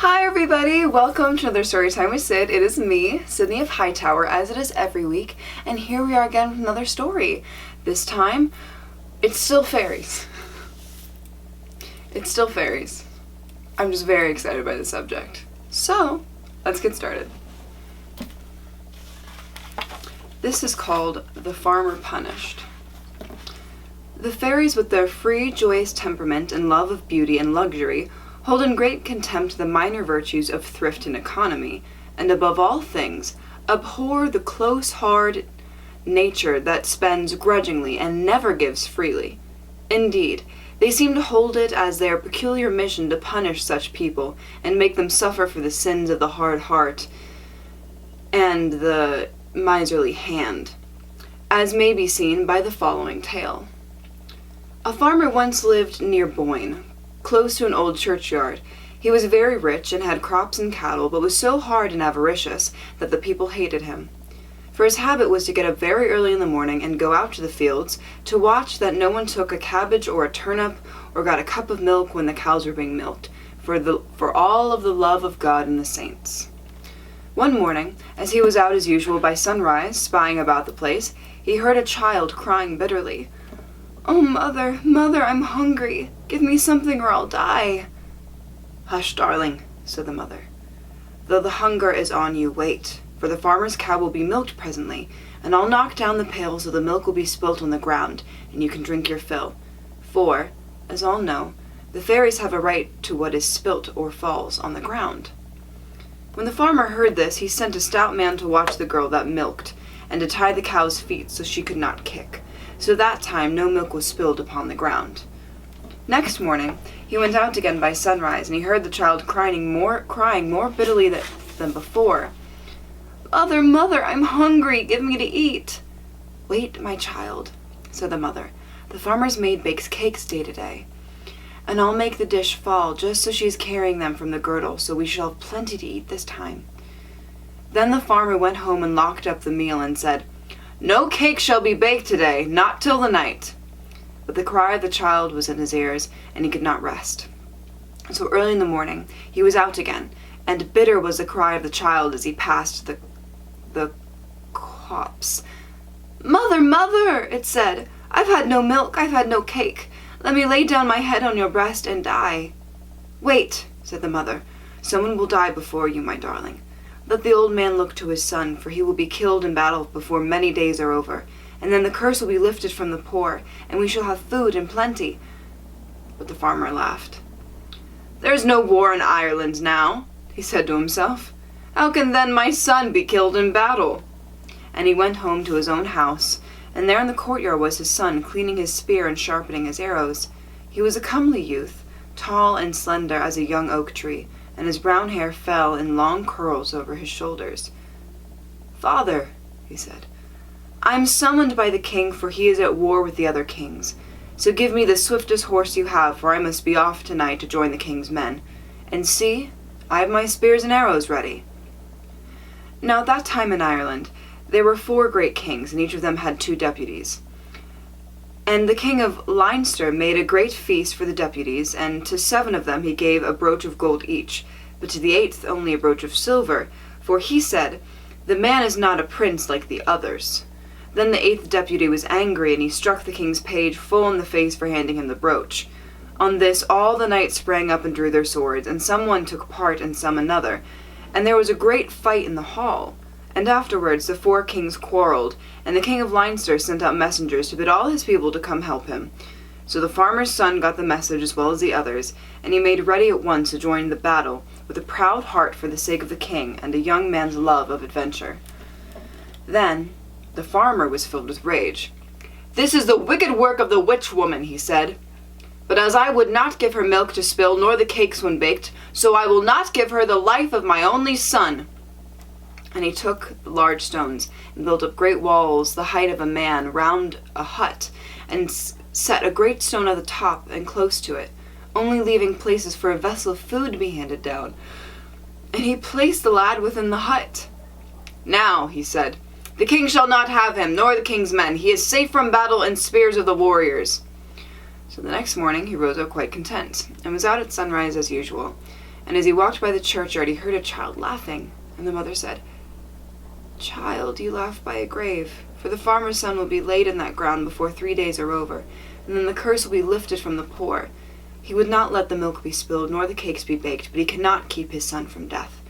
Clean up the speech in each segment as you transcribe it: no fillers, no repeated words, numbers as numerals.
Hi everybody, welcome to another Storytime with Sid. It is me, Sidney of Hightower, as it is every week, and here we are again with another story. This time, it's still fairies. It's still fairies. I'm just very excited by the subject. So, let's get started. This is called The Farmer Punished. The fairies, with their free, joyous temperament and love of beauty and luxury, hold in great contempt the minor virtues of thrift and economy, and above all things, abhor the close, hard nature that spends grudgingly and never gives freely. Indeed, they seem to hold it as their peculiar mission to punish such people, and make them suffer for the sins of the hard heart and the miserly hand, as may be seen by the following tale. A farmer once lived near Boyne, close to an old churchyard. He was very rich and had crops and cattle, but was so hard and avaricious that the people hated him. For his habit was to get up very early in the morning and go out to the fields to watch that no one took a cabbage or a turnip or got a cup of milk when the cows were being milked, for all of the love of God and the saints. One morning, as he was out as usual by sunrise, spying about the place, he heard a child crying bitterly. "Oh, mother, mother, I'm hungry. Give me something or I'll die." "Hush, darling," said the mother. "Though the hunger is on you, wait, for the farmer's cow will be milked presently, and I'll knock down the pail so the milk will be spilt on the ground, and you can drink your fill. For, as all know, the fairies have a right to what is spilt or falls on the ground." When the farmer heard this, he sent a stout man to watch the girl that milked, and to tie the cow's feet so she could not kick. So that time no milk was spilled upon the ground. Next morning he went out again by sunrise, and he heard the child crying more bitterly than before. "Mother, mother, I'm hungry. Give me to eat." "Wait, my child," said the mother. "The farmer's maid bakes cakes day to day, and I'll make the dish fall just so she's carrying them from the girdle, so we shall have plenty to eat this time." Then the farmer went home and locked up the meal and said, "No cake shall be baked today, not till the night." But the cry of the child was in his ears, and he could not rest. So early in the morning he was out again, and bitter was the cry of the child as he passed the copse. "Mother, mother," it said, "I've had no milk, I've had no cake. Let me lay down my head on your breast and die." "Wait," said the mother. "Someone will die before you, my darling. Let the old man look to his son, for he will be killed in battle before many days are over, and then the curse will be lifted from the poor, and we shall have food in plenty." But the farmer laughed. "There's no war in Ireland now," he said to himself. "How can then my son be killed in battle?" And he went home to his own house, and there in the courtyard was his son, cleaning his spear and sharpening his arrows. He was a comely youth, tall and slender as a young oak tree, and his brown hair fell in long curls over his shoulders. "Father," he said, "I'm summoned by the king, for he is at war with the other kings. So give me the swiftest horse you have, for I must be off tonight to join the king's men. And see, I have my spears and arrows ready." Now at that time in Ireland there were 4 great kings, and each of them had 2 deputies. And the king of Leinster made a great feast for the deputies, and to 7 of them he gave a brooch of gold each, but to the 8th only a brooch of silver, for he said, "The man is not a prince like the others." Then the 8th deputy was angry, and he struck the king's page full in the face for handing him the brooch. On this all the knights sprang up and drew their swords, and some one took part and some another, and there was a great fight in the hall. And afterwards the 4 kings quarreled, and the king of Leinster sent out messengers to bid all his people to come help him. So the farmer's son got the message as well as the others, and he made ready at once to join the battle, with a proud heart for the sake of the king and a young man's love of adventure. Then the farmer was filled with rage. "This is the wicked work of the witch woman," he said. "But as I would not give her milk to spill, nor the cakes when baked, so I will not give her the life of my only son." And he took large stones, and built up great walls, the height of a man, round a hut, and set a great stone at the top and close to it, only leaving places for a vessel of food to be handed down. And he placed the lad within the hut. "Now," he said, "the king shall not have him, nor the king's men. He is safe from battle and spears of the warriors." So the next morning he rose up quite content, and was out at sunrise as usual. and as he walked by the churchyard he heard a child laughing, and the mother said, "Child, you laugh by a grave, for the farmer's son will be laid in that ground before 3 days are over, and then the curse will be lifted from the poor. He would not let the milk be spilled, nor the cakes be baked, but he cannot keep his son from death.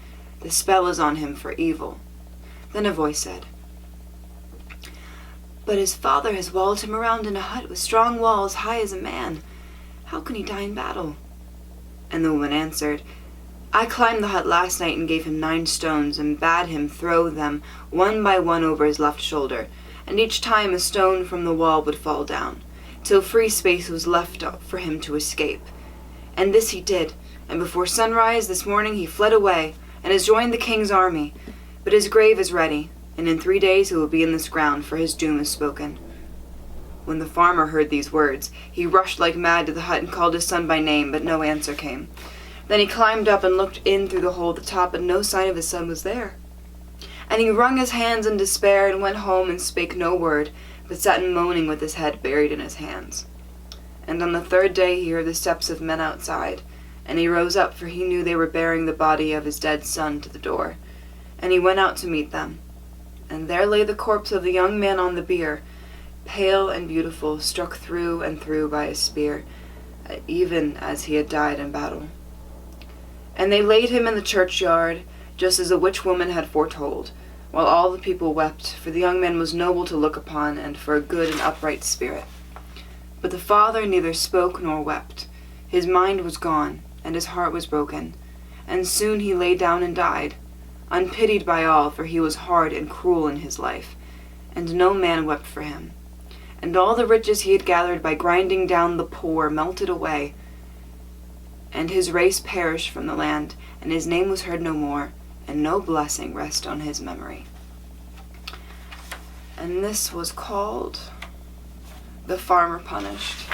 The spell is on him for evil." Then a voice said, "But his father has walled him around in a hut with strong walls high as a man. How can he die in battle?" And the woman answered, "I climbed the hut last night and gave him 9 stones and bade him throw them one by one over his left shoulder, and each time a stone from the wall would fall down, till free space was left for him to escape. And this he did, and before sunrise this morning he fled away, and has joined the king's army. But his grave is ready, and in 3 days he will be in this ground, for his doom is spoken." When the farmer heard these words, he rushed like mad to the hut and called his son by name, but no answer came. Then he climbed up and looked in through the hole at the top, but no sign of his son was there. And he wrung his hands in despair and went home and spake no word, but sat moaning with his head buried in his hands. And on the 3rd day he heard the steps of men outside, and he rose up, for he knew they were bearing the body of his dead son to the door. And he went out to meet them. And there lay the corpse of the young man on the bier, pale and beautiful, struck through and through by a spear, even as he had died in battle. And they laid him in the churchyard, just as the witch woman had foretold, while all the people wept, for the young man was noble to look upon, and for a good and upright spirit. But the father neither spoke nor wept. His mind was gone, and his heart was broken, and soon he lay down and died, unpitied by all, for he was hard and cruel in his life, and no man wept for him. And all the riches he had gathered by grinding down the poor melted away, and his race perished from the land, and his name was heard no more, and no blessing rest on his memory. And this was called The Farmer Punished.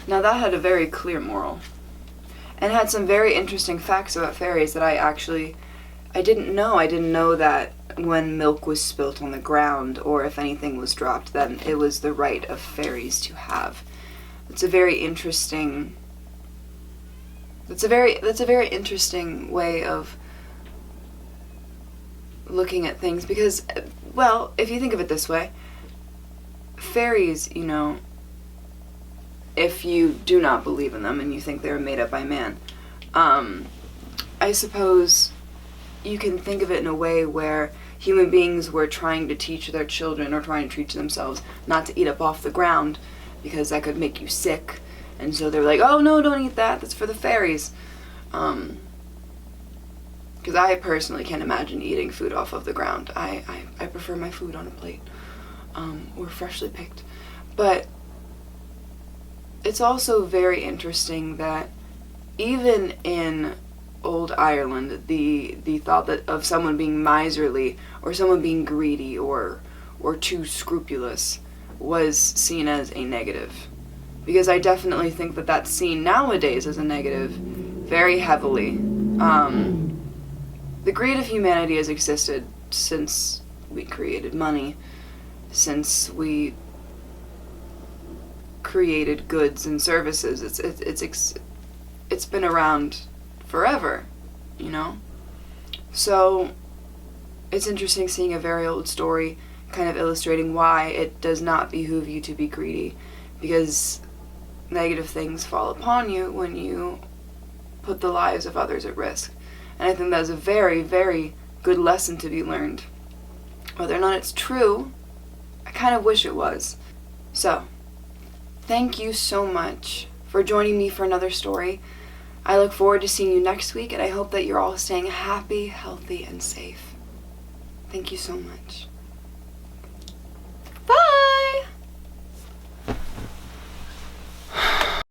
Now that had a very clear moral, and had some very interesting facts about fairies that I didn't know. I didn't know that when milk was spilt on the ground, or if anything was dropped, then it was the right of fairies to have. That's a very interesting way of looking at things, because, well, if you think of it this way, fairies, if you do not believe in them and you think they were made up by man, I suppose you can think of it in a way where human beings were trying to teach their children, or trying to teach themselves, not to eat up off the ground, because that could make you sick. And so they're like, "Oh no, don't eat that, that's for the fairies." Because I personally can't imagine eating food off of the ground. I prefer my food on a plate, or freshly picked. But it's also very interesting that even in old Ireland, the thought that of someone being miserly, or someone being greedy, or too scrupulous, was seen as a negative. Because I definitely think that that's seen nowadays as a negative very heavily. The greed of humanity has existed since we created money, since we created goods and services. It's been around forever, So it's interesting seeing a very old story kind of illustrating why it does not behoove you to be greedy, because negative things fall upon you when you put the lives of others at risk. And I think that's a very, very good lesson to be learned. Whether or not it's true, I kind of wish it was. So, thank you so much for joining me for another story. I look forward to seeing you next week, and I hope that you're all staying happy, healthy, and safe. Thank you so much.